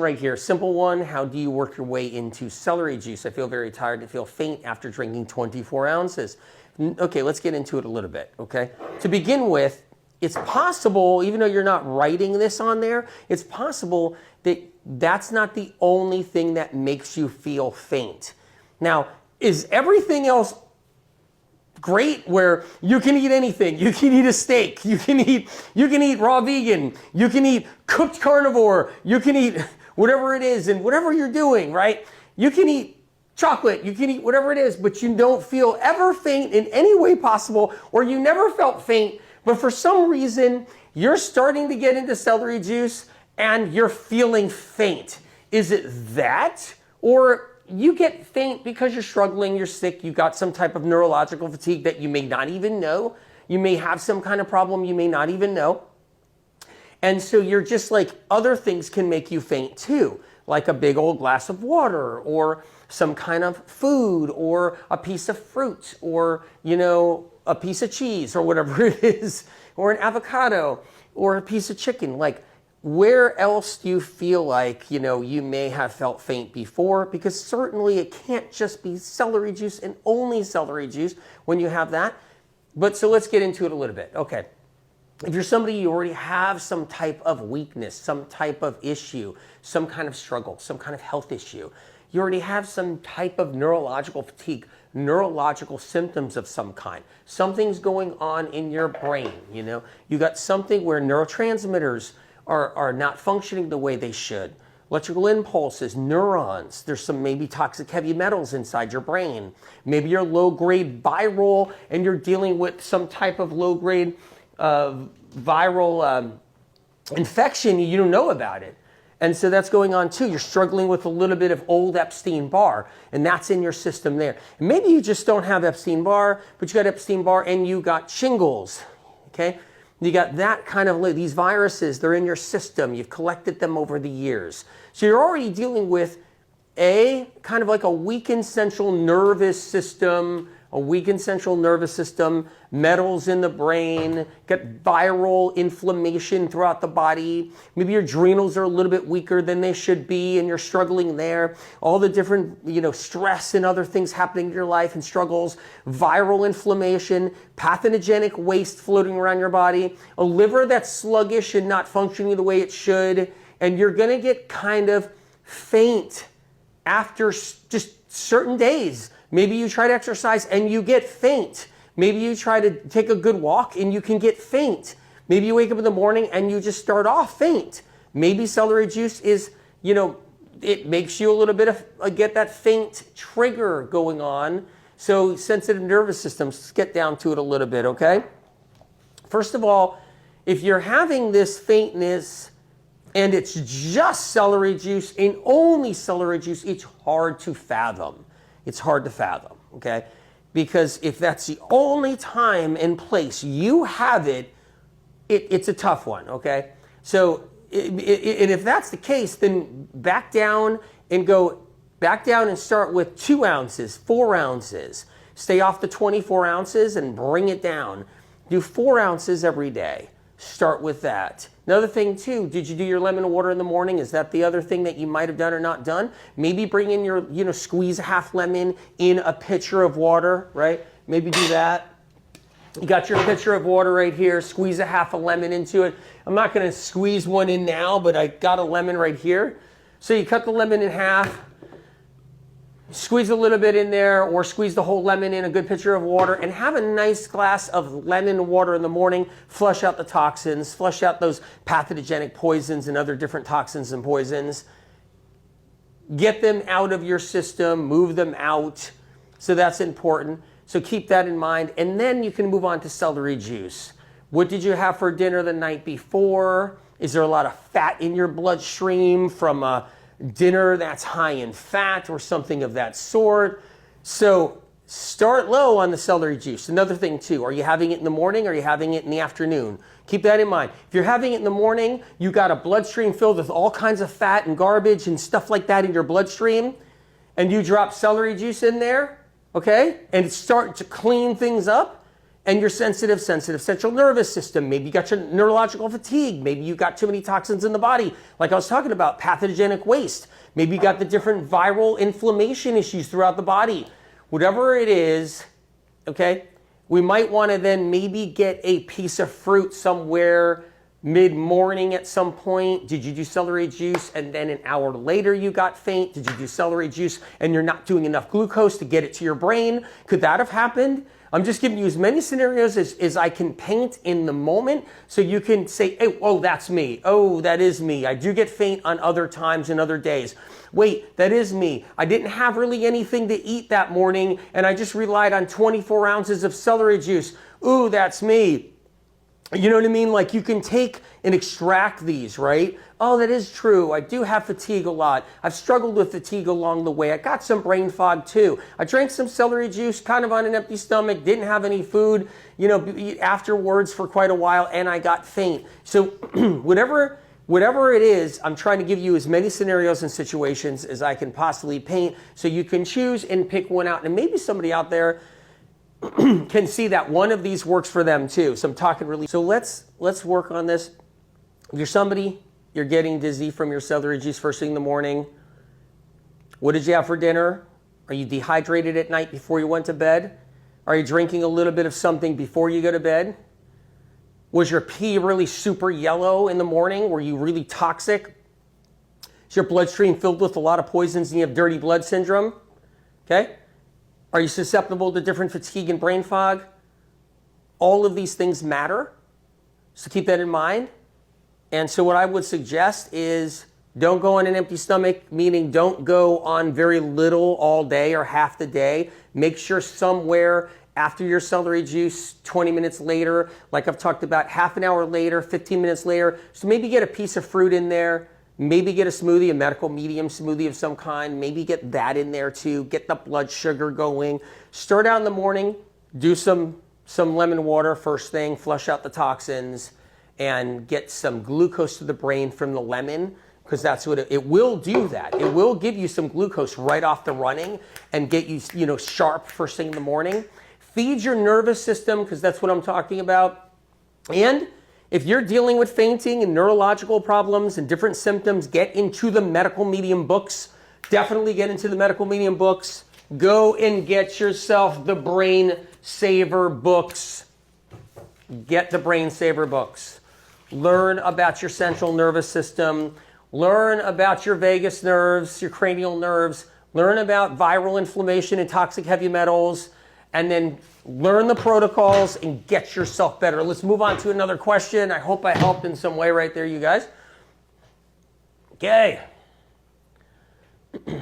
Right here, simple one. How do you work your way into celery juice? I feel very tired. I feel faint after drinking 24 ounces. Okay, let's get into it a little bit, okay? To begin with, it's possible, even though you're not writing this on there, it's possible that that's not the only thing that makes you feel faint. Now, is everything else great where you can eat anything? You can eat a steak, you can eat raw vegan, you can eat cooked carnivore, you can eat whatever it is and whatever you're doing, right? You can eat chocolate, you can eat whatever it is, but you don't feel ever faint in any way possible, or you never felt faint, but for some reason you're starting to get into celery juice and you're feeling faint. Is it that? Or you get faint because you're struggling, you're sick, you got some type of neurological fatigue that you may not even know. You may have some kind of problem you may not even know. And so you're just like, other things can make you faint too, like a big old glass of water or some kind of food or a piece of fruit or, you know, a piece of cheese or whatever it is, or an avocado or a piece of chicken. Like, where else do you feel like, you know, you may have felt faint before? Because certainly it can't just be celery juice and only celery juice when you have that. But so let's get into it a little bit. Okay. If you're somebody, you already have some type of weakness, some type of issue, some kind of struggle, some kind of health issue. You already have some type of neurological fatigue, neurological symptoms of some kind. Something's going on in your brain, you know. You got something where neurotransmitters are not functioning the way they should. Electrical impulses, neurons, there's some maybe toxic heavy metals inside your brain. Maybe you're low-grade viral and you're dealing with some type of low-grade viral infection, you don't know about it. And so that's going on too. You're struggling with a little bit of old Epstein-Barr, and that's in your system there. And maybe you just don't have Epstein-Barr, but you got Epstein-Barr and you got shingles, okay? You got that kind of, these viruses, they're in your system. You've collected them over the years. So you're already dealing with kind of like a weakened central nervous system, metals in the brain, got viral inflammation throughout the body. Maybe your adrenals are a little bit weaker than they should be and you're struggling there. All the different, you know, stress and other things happening in your life and struggles, viral inflammation, pathogenic waste floating around your body, a liver that's sluggish and not functioning the way it should, and you're gonna get kind of faint after just certain days. Maybe you try to exercise and you get faint. Maybe you try to take a good walk and you can get faint. Maybe you wake up in the morning and you just start off faint. Maybe celery juice is, you know, it makes you a little bit of, get that faint trigger going on. So sensitive nervous systems, let's get down to it a little bit, okay? First of all, if you're having this faintness and it's just celery juice and only celery juice, it's hard to fathom. It's hard to fathom, okay? Because if that's the only time and place you have it, it's a tough one, okay? So, and if that's the case, then back down and start with 2 ounces, 4 ounces. Stay off the 24 ounces and bring it down. Do 4 ounces every day. Start with that. Another thing too, did you do your lemon water in the morning? Is that the other thing that you might have done or not done? Maybe bring in your, you know, squeeze a half lemon in a pitcher of water, right? Maybe do that. You got your pitcher of water right here, squeeze a half a lemon into it. I'm not gonna squeeze one in now, but I got a lemon right here. So you cut the lemon in half, squeeze a little bit in there, or squeeze the whole lemon in a good pitcher of water, and have a nice glass of lemon water in the morning. Flush out the toxins, flush out those pathogenic poisons and other different toxins and poisons. Get them out of your system, move them out. So that's important. So keep that in mind. And then you can move on to celery juice. What did you have for dinner the night before? Is there a lot of fat in your bloodstream from a dinner that's high in fat or something of that sort? So start low on the celery juice. Another thing too, are you having it in the morning or are you having it in the afternoon? Keep that in mind. If you're having it in the morning, you got a bloodstream filled with all kinds of fat and garbage and stuff like that in your bloodstream, and you drop celery juice in there, okay, and start to clean things up, and your sensitive central nervous system. Maybe you got your neurological fatigue. Maybe you got too many toxins in the body. Like I was talking about, pathogenic waste. Maybe you got the different viral inflammation issues throughout the body. Whatever it is, okay, we might want to then maybe get a piece of fruit somewhere mid-morning at some point. Did you do celery juice and then an hour later you got faint? Did you do celery juice and you're not doing enough glucose to get it to your brain? Could that have happened? I'm just giving you as many scenarios as I can paint in the moment so you can say, hey, oh, that's me. Oh, that is me. I do get faint on other times and other days. Wait, that is me. I didn't have really anything to eat that morning and I just relied on 24 ounces of celery juice. Ooh, that's me. You know what I mean? Like you can take and extract these, right? Oh, that is true. I do have fatigue a lot. I've struggled with fatigue along the way. I got some brain fog too. I drank some celery juice kind of on an empty stomach, didn't have any food, you know, afterwards for quite a while, and I got faint. So whatever it is, I'm trying to give you as many scenarios and situations as I can possibly paint so you can choose and pick one out. And maybe somebody out there can see that one of these works for them too. So I'm talking really. So let's work on this. If you're somebody, you're getting dizzy from your celery juice first thing in the morning. What did you have for dinner? Are you dehydrated at night before you went to bed? Are you drinking a little bit of something before you go to bed? Was your pee really super yellow in the morning? Were you really toxic? Is your bloodstream filled with a lot of poisons and you have dirty blood syndrome? Okay. Are you susceptible to different fatigue and brain fog? All of these things matter, so keep that in mind. And so what I would suggest is don't go on an empty stomach, meaning don't go on very little all day or half the day. Make sure somewhere after your celery juice, 20 minutes later, like I've talked about, half an hour later, 15 minutes later. So maybe get a piece of fruit in there. Maybe get a smoothie, a medical medium smoothie of some kind. Maybe get that in there too. Get the blood sugar going. Start out in the morning. Do some lemon water first thing. Flush out the toxins and get some glucose to the brain from the lemon because that's what it will do. That it will give you some glucose right off the running and get you, sharp first thing in the morning. Feed your nervous system because that's what I'm talking about. And if you're dealing with fainting and neurological problems and different symptoms, get into the medical medium books. Definitely get into the medical medium books. Go and get yourself the Brain Saver books. Get the Brain Saver books. Learn about your central nervous system. Learn about your vagus nerves, your cranial nerves. Learn about viral inflammation and toxic heavy metals. And then learn the protocols and get yourself better. Let's move on to another question. I hope I helped in some way right there, you guys. Okay.